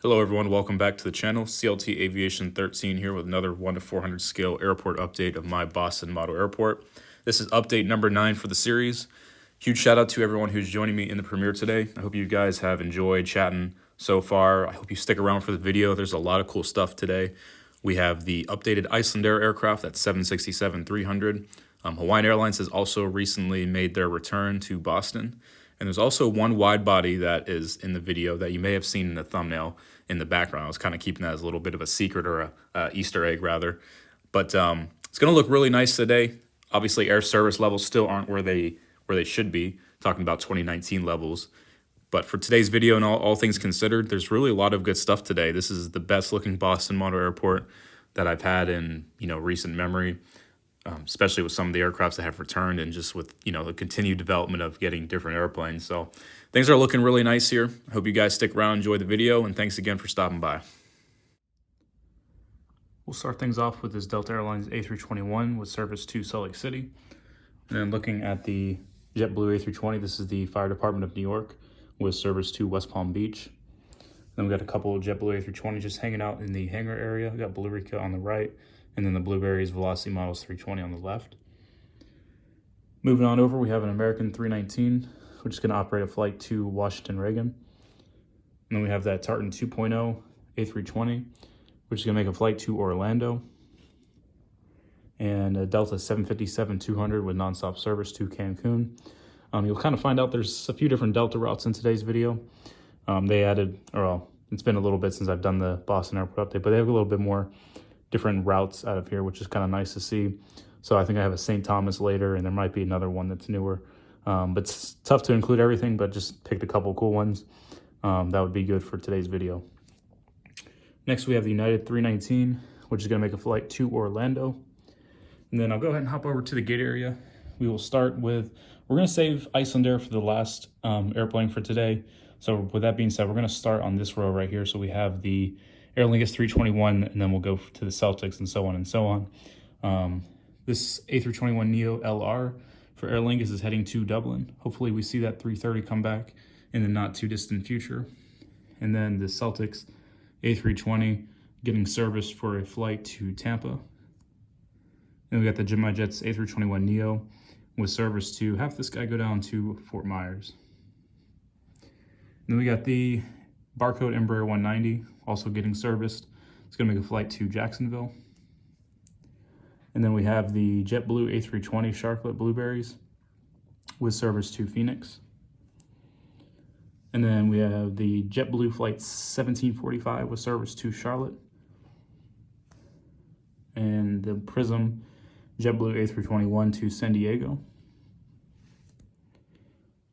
Hello everyone, welcome back to the channel. CLT Aviation 13 here with another 1 to 400 scale airport update of my Boston model airport. This is update number 9 for the series. Huge shout out to everyone who's joining me in the premiere today. I hope you guys have enjoyed chatting so far. I hope you stick around for the video. There's a lot of cool stuff today. We have the updated Icelandair aircraft, that's 767-300. Hawaiian Airlines has also recently made their return to Boston. And there's also one wide body that is in the video that you may have seen in the thumbnail in the background. I was kind of keeping that as a little bit of a secret, or a Easter egg rather. But it's going to look really nice today. Obviously, air service levels still aren't where they should be, talking about 2019 levels. But for today's video and all things considered, there's really a lot of good stuff today. This is the best looking Boston model airport that I've had in recent memory. Especially with some of the aircrafts that have returned, and just with the continued development of getting different airplanes. So things are looking really nice here. I hope you guys stick around, enjoy the video, and thanks again for stopping by. We'll start things off with this Delta Airlines A321 with service to Salt Lake City. And then looking at the JetBlue A320, this is the Fire Department of New York with service to West Palm Beach. Then we got a couple of JetBlue A320 just hanging out in the hangar area. We got Bluerica on the right, and then the Blueberries Velocity Models 320 on the left. Moving on over, we have an American 319, which is going to operate a flight to Washington Reagan. And then we have that Tartan 2.0 A320, which is going to make a flight to Orlando. And a Delta 757-200 with nonstop service to Cancun. You'll kind of find out there's a few different Delta routes in today's video. They added, it's been a little bit since I've done the Boston Airport update, but they have a little bit more different routes out of here, which is kind of nice to see. So I think I have a St. Thomas later, and there might be another one that's newer. But it's tough to include everything, but just picked a couple cool ones. That would be good for today's video. Next, we have the United 319, which is going to make a flight to Orlando. And then I'll go ahead and hop over to the gate area. We will start with, we're going to save Icelandair for the last airplane for today. So with that being said, we're going to start on this row right here. So we have the Aer Lingus 321, and then we'll go to the Celtics and so on and so on. This A321neo LR for Aer Lingus is heading to Dublin. Hopefully we see that 330 come back in the not too distant future. And then the Celtics A320 getting service for a flight to Tampa. Then we got the Gemini Jets A321neo with service to, have this guy go down to Fort Myers. And then we got the Barcode Embraer 190, also getting serviced. It's going to make a flight to Jacksonville. And then we have the JetBlue A320 Sharklet Blueberries with service to Phoenix. And then we have the JetBlue Flight 1745 with service to Charlotte. And the Prism JetBlue A321 to San Diego.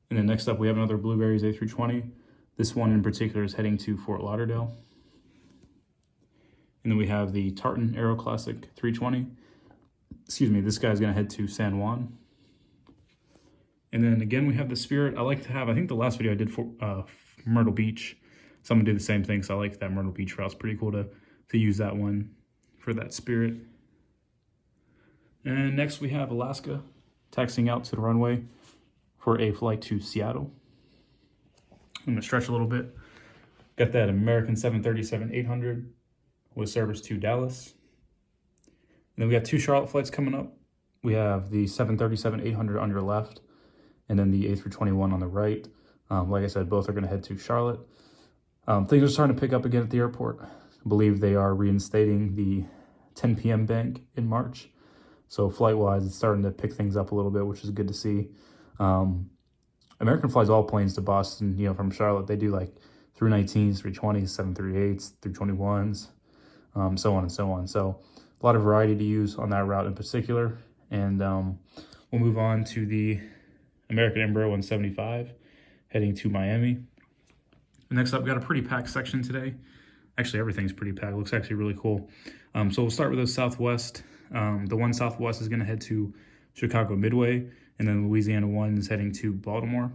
And then next up, we have another Blueberries A320. This one in particular is heading to Fort Lauderdale. And then we have the Tartan Aero Classic 320. Excuse me, this guy's going to head to San Juan. And then again, we have the Spirit. I like to have, I think the last video I did for Myrtle Beach, so I'm going to do the same thing. So I like that Myrtle Beach route. It's pretty cool to use that one for that Spirit. And next we have Alaska taxiing out to the runway for a flight to Seattle. I'm going to stretch a little bit. Got that American 737-800 with service to Dallas. And then we got two Charlotte flights coming up. We have the 737-800 on your left, and then the A321 on the right. Like I said, both are going to head to Charlotte. Things are starting to pick up again at the airport. I believe they are reinstating the 10 p.m. bank in March. So flight-wise, it's starting to pick things up a little bit, which is good to see. American flies all planes to Boston, from Charlotte. They do like 319s, 320s, 738s, 321s, so on and so on. So a lot of variety to use on that route in particular. And we'll move on to the American Embraer 175 heading to Miami. Next up, we got a pretty packed section today. Actually, everything's pretty packed. It looks actually really cool. So we'll start with those Southwest. The one Southwest is going to head to Chicago Midway, and then Louisiana 1 is heading to Baltimore,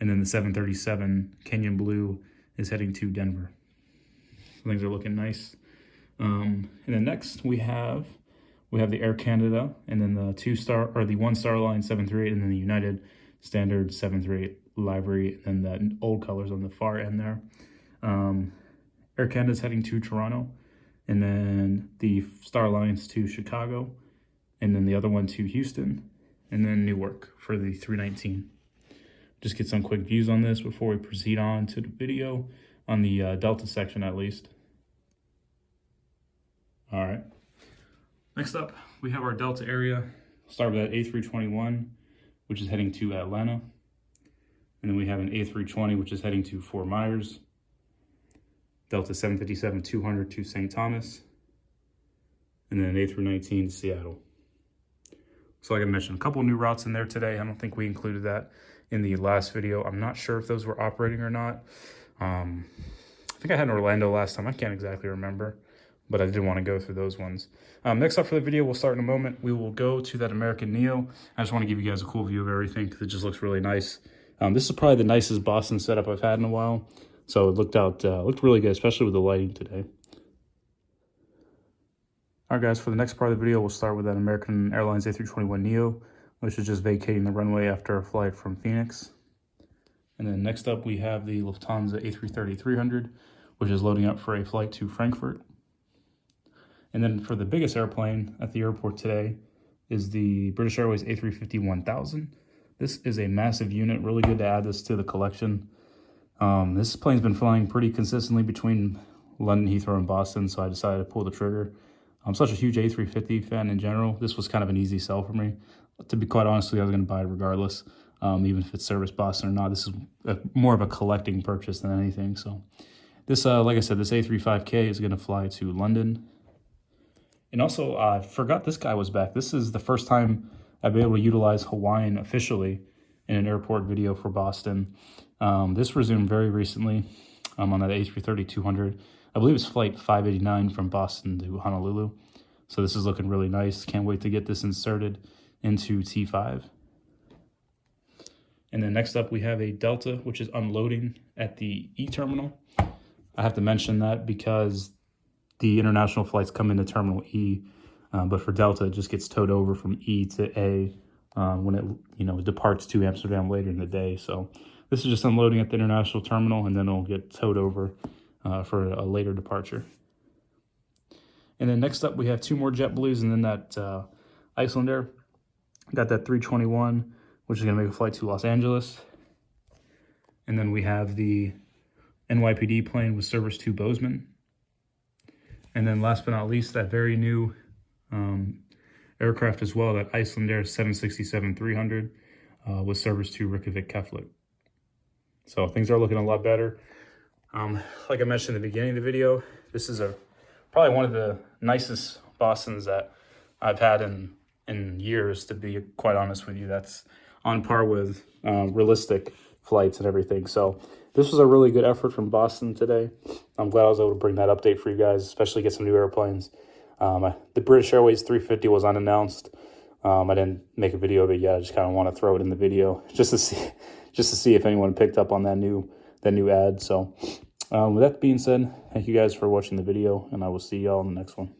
and then the 737 Kenyon Blue is heading to Denver. So things are looking nice. And then next we have the Air Canada, and then the One Star Line 738, and then the United Standard 738 livery, and then the old colors on the far end there. Air Canada's heading to Toronto, and then the Star Alliance to Chicago, and then the other one to Houston, and then Newark for the 319. Just get some quick views on this before we proceed on to the video on the Delta section at least. All right. Next up, we have our Delta area. Start with that A321, which is heading to Atlanta. And then we have an A320, which is heading to Fort Myers. Delta 757-200 to St. Thomas. And then an A319 to Seattle. So like I mentioned, a couple new routes in there today. I don't think we included that in the last video. I'm not sure if those were operating or not. I think I had Orlando last time. I can't exactly remember, but I did want to go through those ones. Next up for the video, we'll start in a moment. We will go to that American Neo. I just want to give you guys a cool view of everything because it just looks really nice. This is probably the nicest Boston setup I've had in a while. So it looked really good, especially with the lighting today. All right, guys, for the next part of the video, we'll start with that American Airlines A321 Neo, which is just vacating the runway after a flight from Phoenix. And then next up, we have the Lufthansa A330-300, which is loading up for a flight to Frankfurt. And then for the biggest airplane at the airport today is the British Airways A350-1000. This is a massive unit, really good to add this to the collection. This plane's been flying pretty consistently between London, Heathrow, and Boston, so I decided to pull the trigger. I'm such a huge A350 fan in general. This was kind of an easy sell for me. To be quite honest with you, I was going to buy it regardless, even if it's service Boston or not. This is more of a collecting purchase than anything. So this, like I said, this A35K is going to fly to London. And also, I forgot this guy was back. This is the first time I've been able to utilize Hawaiian officially in an airport video for Boston. This resumed very recently on that A330-200. I believe it's flight 589 from Boston to Honolulu. So this is looking really nice. Can't wait to get this inserted into T5. And then next up we have a Delta, which is unloading at the E terminal. I have to mention that because the international flights come into Terminal E, but for Delta, it just gets towed over from E to A when it departs to Amsterdam later in the day. So this is just unloading at the international terminal, and then it'll get towed over for a later departure. And then next up, we have two more JetBlues, and then that Icelandair. Got that 321, which is going to make a flight to Los Angeles. And then we have the NYPD plane with service to Bozeman. And then last but not least, that very new aircraft as well, that Icelandair 767-300 with service to Reykjavik Keflavik. So things are looking a lot better. Like I mentioned in the beginning of the video, this is probably one of the nicest Bostons that I've had in years, to be quite honest with you. That's on par with realistic flights and everything. So this was a really good effort from Boston today. I'm glad I was able to bring that update for you guys, especially get some new airplanes. The British Airways 350 was unannounced. I didn't make a video of it yet. I just kind of want to throw it in the video just to see if anyone picked up on that new ad. So with that being said, thank you guys for watching the video, and I will see y'all in the next one.